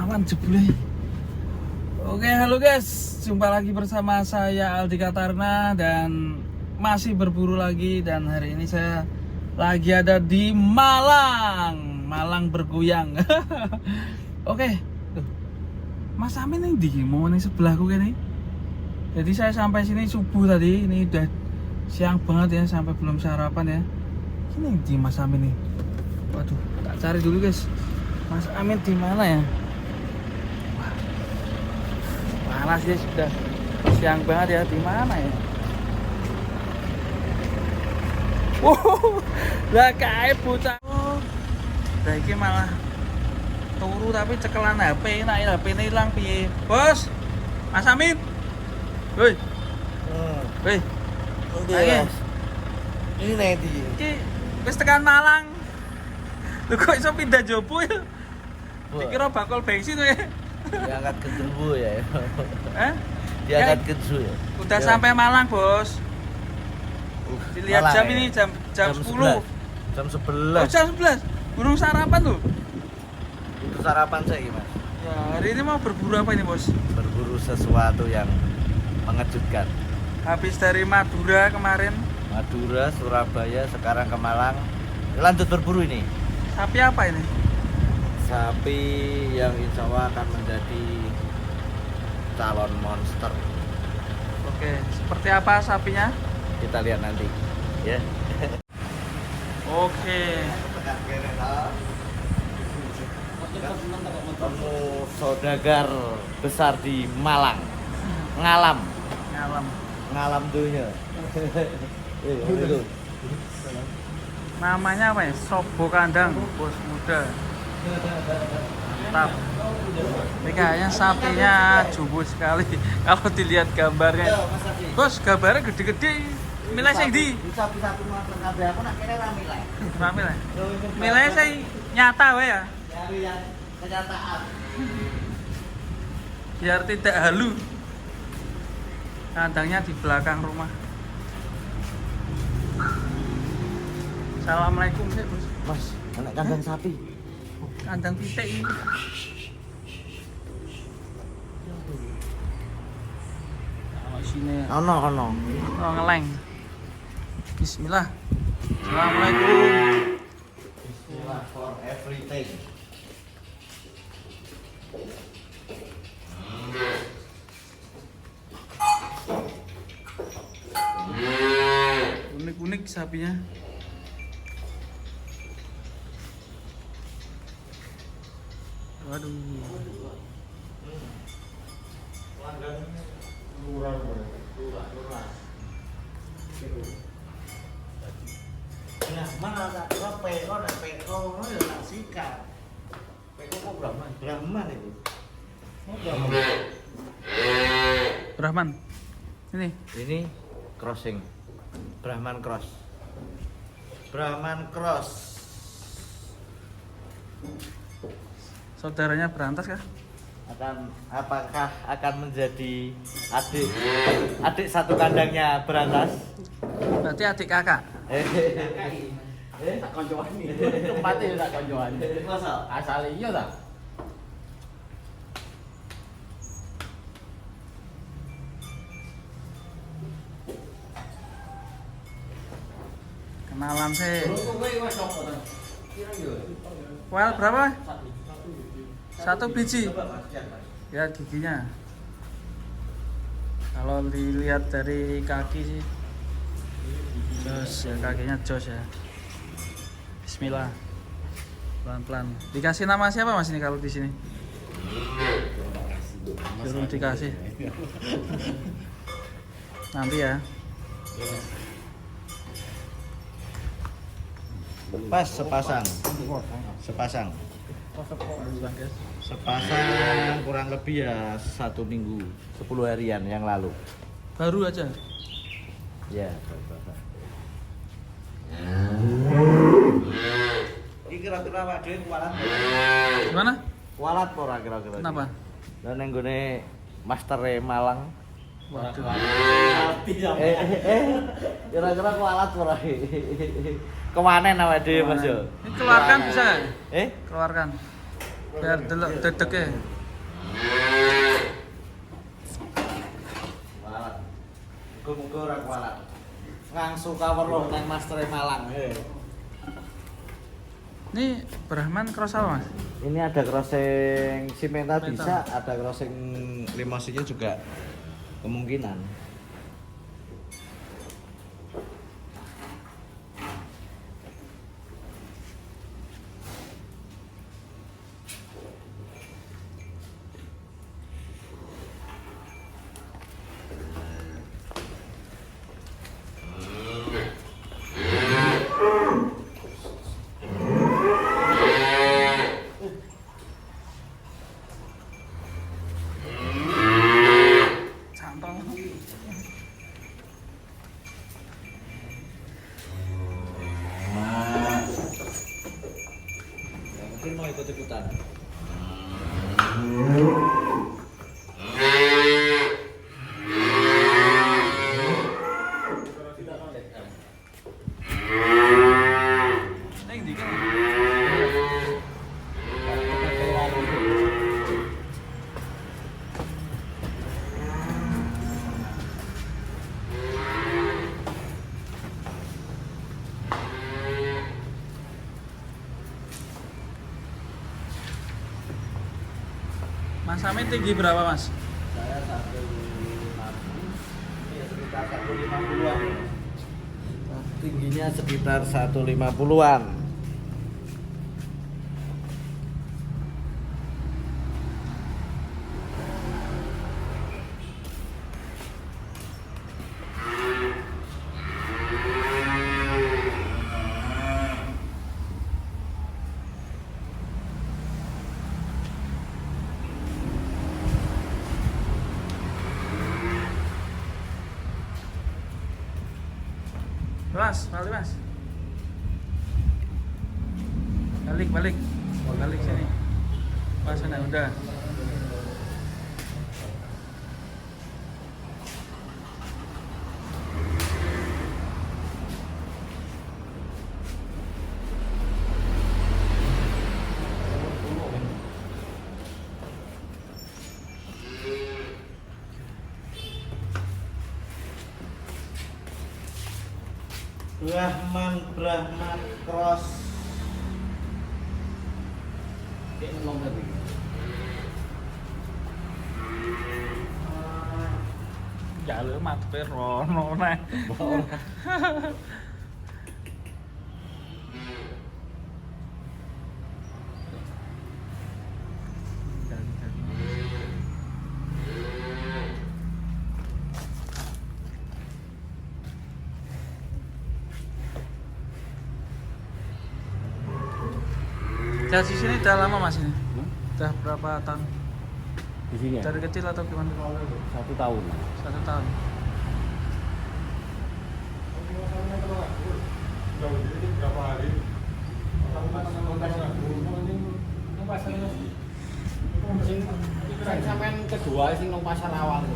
awan jebule. Oke, halo guys, jumpa lagi bersama saya Aldi Katarna dan masih berburu lagi. Dan hari ini saya lagi ada di Malang bergoyang. Oke, tuh. Mas Amin ini di mau nih sebelahku kan nih. Jadi saya sampai sini subuh tadi, ini udah siang banget ya, sampai belum sarapan ya. Ini di Mas Amin nih. Waduh, tak cari dulu guys. Mas Amin di mana ya? Wah, panas ya, sudah siang banget ya. Di mana ya? Wow, lah kae bocah. Lah iki malah turu tapi cekelan HP, nek HP-ne ilang piye? Bos, Mas Amin. Woi. Woi. Oke. Ini nanti. Iki wis tekan Malang. Lho kok iso pindah jopo ya? Dikira bakal bensin tuh ya. Diangkat ke Jerbu ya. Hah? Diangkat ke Jerbu ya. Udah sampai Malang, Bos. Dilihat Malang jam ya? ini jam 10. 11. Jam 11. Oh, jam 11. Burung sarapan tuh. Itu sarapan saya gimana? Ya, hari ini mau berburu apa ini, Bos? Berburu sesuatu yang mengejutkan. Habis dari Madura kemarin. Madura, Surabaya, sekarang ke Malang. Lanjut berburu ini. Sapi apa ini? Sapi yang insya Allah akan menjadi calon monster. Oke, seperti apa sapinya? Kita lihat nanti. Ya. Oke. Temu saudagar besar di Malang. Ngalam dunia. Itu. Namanya apa ya? Sobo Kandang, Bos Muda. Mantap. Ini kayaknya sapinya jumbo sekali kalau dilihat gambarnya. Bos, gambarnya gede-gede. Milih sing ndi? Sapi-sapi monster kabeh aku nak kira ra milih. Ramil ya? Milih sing nyata wae ya. Dari yang kenyataan. Biar tidak halu. Kandangnya di belakang rumah. Assalamualaikum sih, Bos. Mas, anak kandang sapi. Kandang pitik ini. Sini. Ono. Oh, ngeleng. Bismillah. Assalamualaikum. Bismillah for everything. Unik-unik sapinya. Waduh. Nah, mana tak PO ada PO, ya tak sikat. PO kok Brahman? Brahman itu. Oh, Brahman. Ini Crossing. Brahman Cross. saudaranya berantas kah? Apakah akan menjadi adik satu kandangnya berantas? Berarti adik kakak. Tak koncoan iki. Tempate tak koncoan. Masa? Asale iya ta? Kenalan sih. Kowe wis sopo ta? Kira yo. Well, berapa? Satu biji. Ya giginya. Kalau dilihat dari kaki sih, jos ya, kakinya jos ya. Bismillah. Pelan-pelan. Dikasih nama siapa Mas ini kalau di sini? Belum dikasih. Nanti ya. Pas sepasang kurang lebih ya 1 minggu 10 harian yang lalu. Baru aja. Ya. Ini kira-kira Pak Dewi kualat. Gimana? Kualat ora kira-kira. Kenapa? Lah ning gone Master Malang. Waduh. Kira-kira kualat ora. Kemanen awake dhewe Mas yo. Ini keluarkan bisa nggak? Eh? Keluarkan. Biar delok dedeke. Walat. Muga-muga ora kualat. Ngangsu kaweruh nang Master Malang. Ini Brahman cross apa, Mas? Ini ada crossing Simenta Simenta. bisa, ada crossing Limousinnya juga kemungkinan. Cantol. Ya, mungkin mau ikut-ikutan. Ning ndi kan? Mas Amin tinggi berapa, Mas? Saya 150, ya sekitar 150-an. Tingginya sekitar 150-an. Mas, balik Mas. Balik. Balik sini. Pas sana udah. Brahman Cross. Kayak ngelong tadi. Jalur madhepe rono neh. Dari sini udah lama Mas ini? Udah berapa tahun? Di sini ya? Dari kecil atau gimana? 1 tahun. 1 tahun. Sampean kedua sing nang pasar awal.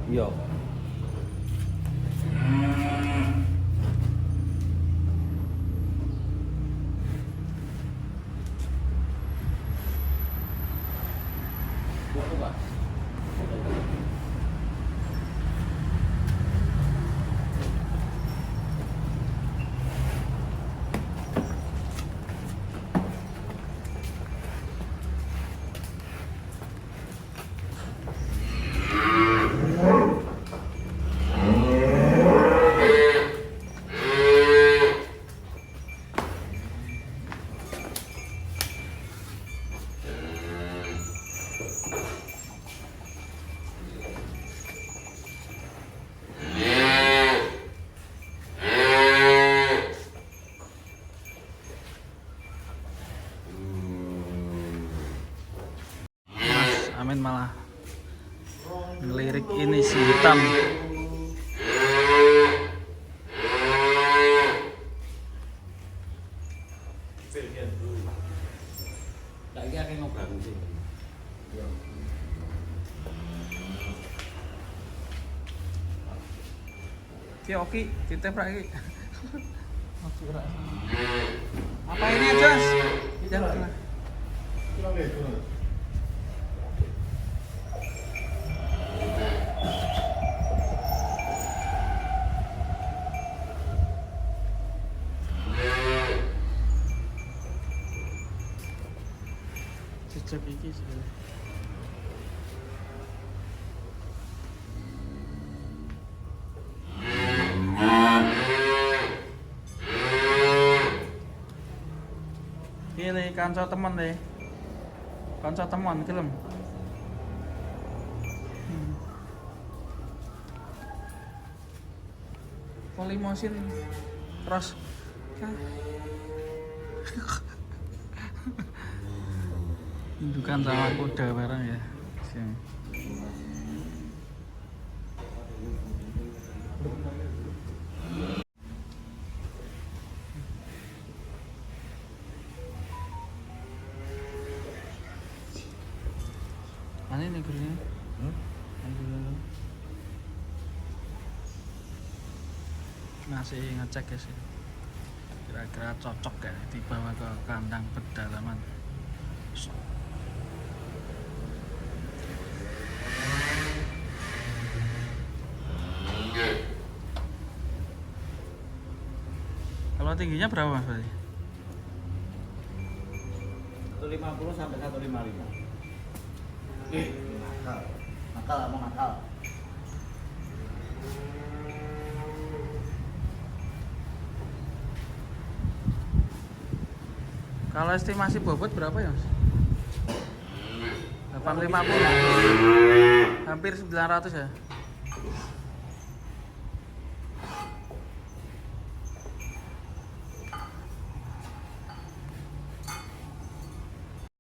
Iya. Buat apa? Amin malah ngelirik ini si hitam. Lah iki akeh ngobrol sih. Ki oki, diteprak iki. Oki ora. Apa ini Jos? Yang Itu lagi itu. cecep iki sih. Ini kanca teman deh. Kanca teman kelem. Polimosin terus indukan sama kuda bareng ya. Sini. Mana ini gurunya? Masih ngecek ya sih. Kira-kira cocok gak dibawa ke kandang pedalaman. Kalau tingginya berapa Mas berarti? 150 sampai 155. Nakal. Nakal mau nakal. Kalau estimasi bobot berapa ya Mas? 850. Hampir 900 ya?